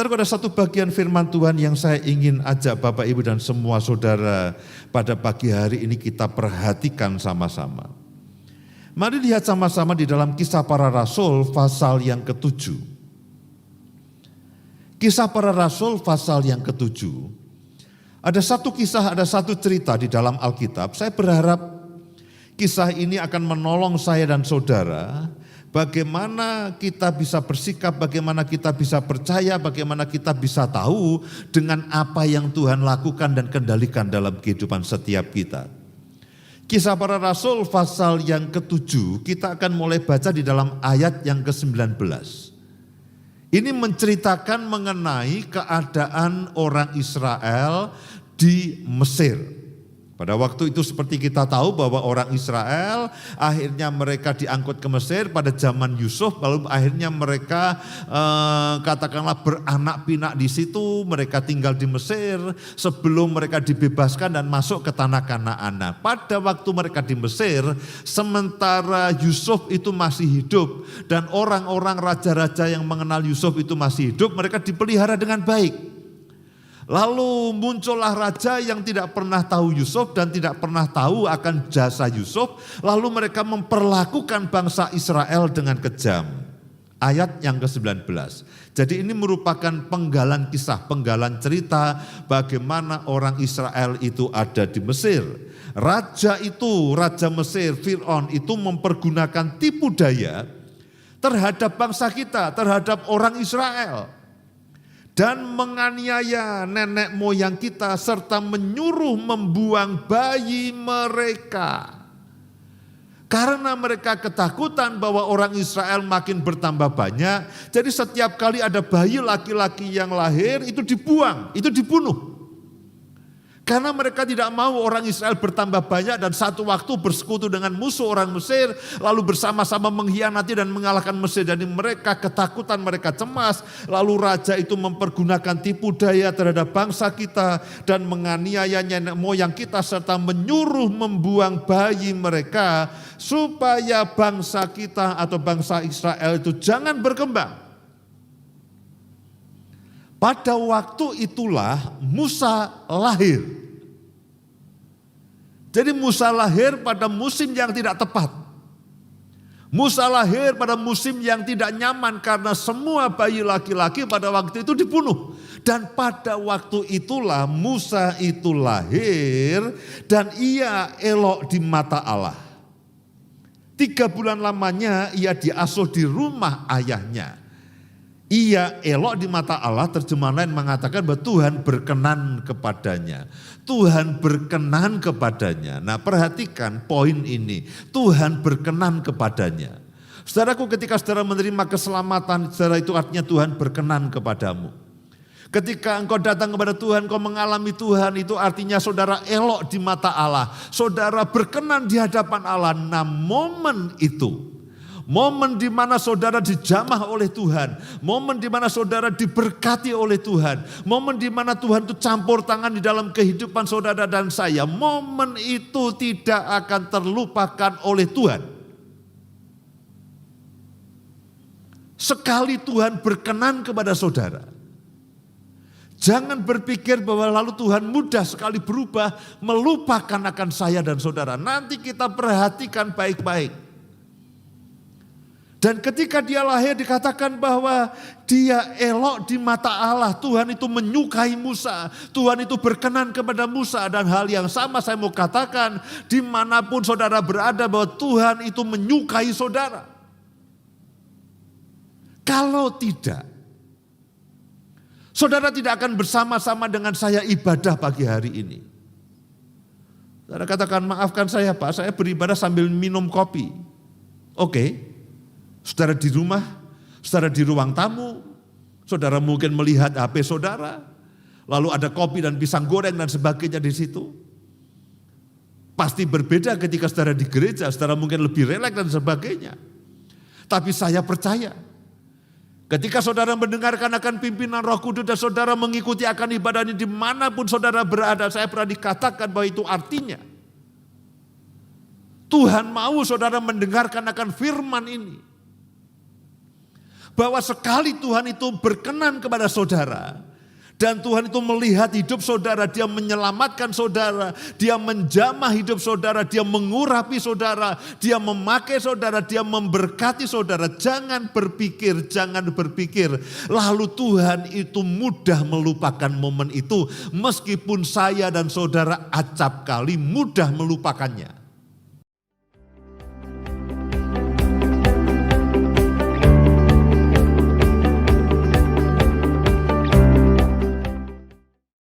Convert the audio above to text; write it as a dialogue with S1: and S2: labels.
S1: Saudara, ada satu bagian firman Tuhan yang saya ingin ajak Bapak Ibu dan semua saudara pada pagi hari ini kita perhatikan sama-sama. Mari lihat sama-sama di dalam Kisah Para Rasul pasal yang ke-7. Kisah Para Rasul pasal yang ke-7. Ada satu kisah, ada satu cerita di dalam Alkitab. Saya berharap kisah ini akan menolong saya dan saudara bagaimana kita bisa bersikap, bagaimana kita bisa percaya, bagaimana kita bisa tahu dengan apa yang Tuhan lakukan dan kendalikan dalam kehidupan setiap kita. Kisah Para Rasul pasal yang ke-7, kita akan mulai baca di dalam ayat yang ke-19. Ini menceritakan mengenai keadaan orang Israel di Mesir. Pada waktu itu seperti kita tahu bahwa orang Israel akhirnya mereka diangkut ke Mesir pada zaman Yusuf, lalu akhirnya mereka katakanlah beranak pinak di situ, mereka tinggal di Mesir sebelum mereka dibebaskan dan masuk ke tanah Kanaan. Pada waktu mereka di Mesir, sementara Yusuf itu masih hidup dan orang-orang raja-raja yang mengenal Yusuf itu masih hidup, mereka dipelihara dengan baik. Lalu muncullah raja yang tidak pernah tahu Yusuf dan tidak pernah tahu akan jasa Yusuf. Lalu mereka memperlakukan bangsa Israel dengan kejam. Ayat yang ke-19. Jadi ini merupakan penggalan kisah, penggalan cerita bagaimana orang Israel itu ada di Mesir. Raja itu, Raja Mesir, Fir'aun itu mempergunakan tipu daya terhadap bangsa kita, terhadap orang Israel. Dan menganiaya nenek moyang kita serta menyuruh membuang bayi mereka. Karena mereka ketakutan bahwa orang Israel makin bertambah banyak, jadi setiap kali ada bayi laki-laki yang lahir itu dibuang, itu dibunuh. Karena mereka tidak mau orang Israel bertambah banyak dan satu waktu bersekutu dengan musuh orang Mesir, lalu bersama-sama mengkhianati dan mengalahkan Mesir. Jadi mereka ketakutan, mereka cemas, lalu raja itu mempergunakan tipu daya terhadap bangsa kita dan menganiaya nenek moyang kita serta menyuruh membuang bayi mereka supaya bangsa kita atau bangsa Israel itu jangan berkembang. Pada waktu itulah Musa lahir. Jadi Musa lahir pada musim yang tidak tepat. Musa lahir pada musim yang tidak nyaman karena semua bayi laki-laki pada waktu itu dibunuh. Dan pada waktu itulah Musa itu lahir dan ia elok di mata Allah. 3 bulan lamanya ia diasuh di rumah ayahnya. Ia elok di mata Allah, terjemahan lain mengatakan bahwa Tuhan berkenan kepadanya. Tuhan berkenan kepadanya. Nah, perhatikan poin ini. Tuhan berkenan kepadanya. Saudaraku, ketika saudara menerima keselamatan, saudara itu artinya Tuhan berkenan kepadamu. Ketika engkau datang kepada Tuhan, engkau mengalami Tuhan, itu artinya saudara elok di mata Allah. Saudara berkenan di hadapan Allah. Nah, momen itu, momen di mana saudara dijamah oleh Tuhan, momen di mana saudara diberkati oleh Tuhan, momen di mana Tuhan itu campur tangan di dalam kehidupan saudara dan saya, momen itu tidak akan terlupakan oleh Tuhan. Sekali Tuhan berkenan kepada saudara, jangan berpikir bahwa lalu Tuhan mudah sekali berubah, melupakan akan saya dan saudara. Nanti kita perhatikan baik-baik. Dan ketika dia lahir dikatakan bahwa dia elok di mata Allah. Tuhan itu menyukai Musa. Tuhan itu berkenan kepada Musa. Dan hal yang sama saya mau katakan, dimanapun saudara berada bahwa Tuhan itu menyukai saudara. Kalau tidak, saudara tidak akan bersama-sama dengan saya ibadah pagi hari ini. Saudara katakan, maafkan saya Pak, saya beribadah sambil minum kopi. Oke. Saudara di rumah, saudara di ruang tamu, saudara mungkin melihat HP saudara, lalu ada kopi dan pisang goreng dan sebagainya di situ. Pasti berbeda ketika saudara di gereja, saudara mungkin lebih rileks dan sebagainya. Tapi saya percaya, ketika saudara mendengarkan akan pimpinan Roh Kudus dan saudara mengikuti akan ibadah ini dimanapun saudara berada, saya pernah dikatakan bahwa itu artinya Tuhan mau saudara mendengarkan akan firman ini. Bahwa sekali Tuhan itu berkenan kepada saudara, dan Tuhan itu melihat hidup saudara, Dia menyelamatkan saudara, Dia menjamah hidup saudara, Dia mengurapi saudara, Dia memakai saudara, Dia memberkati saudara. Jangan berpikir lalu Tuhan itu mudah melupakan momen itu, meskipun saya dan saudara acap kali mudah melupakannya.